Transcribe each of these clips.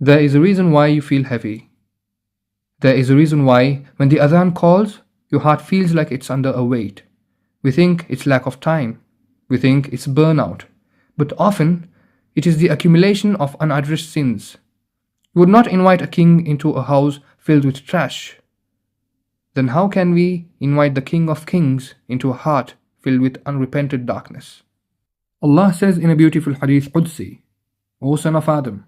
There is a reason why you feel heavy. There is a reason why, when the Adhan calls, your heart feels like it's under a weight. We think it's lack of time. We think it's burnout. But often, it is the accumulation of unaddressed sins. You would not invite a king into a house filled with trash. Then how can we invite the King of Kings into a heart filled with unrepented darkness? Allah says in a beautiful Hadith Qudsi, O son of Adam,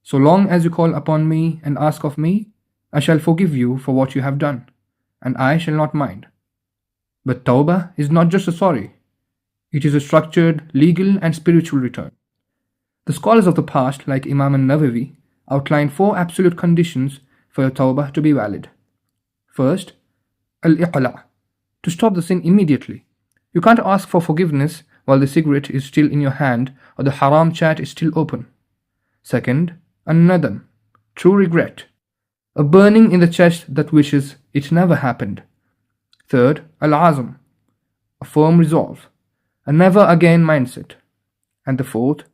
so long as you call upon me and ask of me, I shall forgive you for what you have done, and I shall not mind. But Tawbah is not just a sorry. It is a structured, legal and spiritual return. The scholars of the past, like Imam An-Nawawi, outlined 4 absolute conditions for your Tawbah to be valid. First, Al-Iqla, to stop the sin immediately. You can't ask for forgiveness while the cigarette is still in your hand or the haram chat is still open. Second, An-Nadam, true regret, a burning in the chest that wishes it never happened. Third, Al-Azm, a firm resolve, a never again mindset. And the fourth,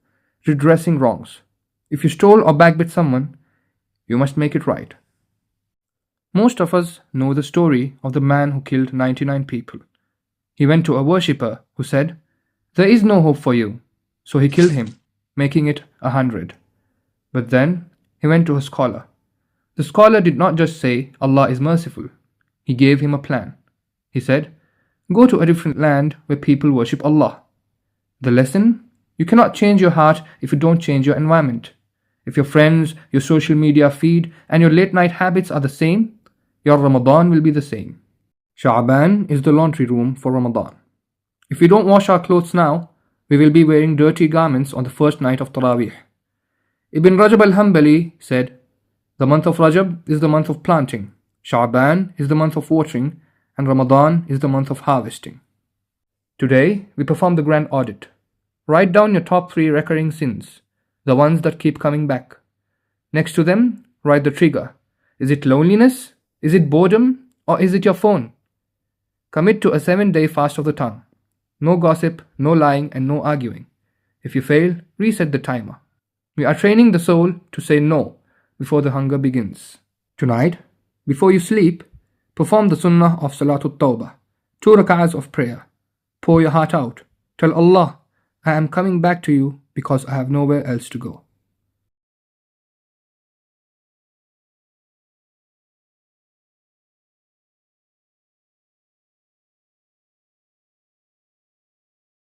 redressing wrongs. If you stole or backbit someone, you must make it right. Most of us know the story of the man who killed 99 people. He went to a worshipper who said, "There is no hope for you," so he killed him, making it 100. But then he went to a scholar. The scholar did not just say, "Allah is merciful." He gave him a plan. He said, "Go to a different land where people worship Allah." The lesson? You cannot change your heart if you don't change your environment. If your friends, your social media feed, and your late night habits are the same, your Ramadan will be the same. Sha'ban is the laundry room for Ramadan. If we don't wash our clothes now, we will be wearing dirty garments on the first night of Taraweeh. Ibn Rajab al-Hanbali said, "The month of Rajab is the month of planting, Sha'ban is the month of watering, and Ramadan is the month of harvesting." Today, we perform the grand audit. Write down your top 3 recurring sins, the ones that keep coming back. Next to them, write the trigger. Is it loneliness? Is it boredom? Or is it your phone? Commit to a 7-day fast of the tongue. No gossip, no lying, and no arguing. If you fail, reset the timer. We are training the soul to say no before the hunger begins. Tonight, before you sleep, perform the sunnah of Salatul Tawbah, 2 rak'ahs of prayer. Pour your heart out. Tell Allah, I am coming back to you because I have nowhere else to go.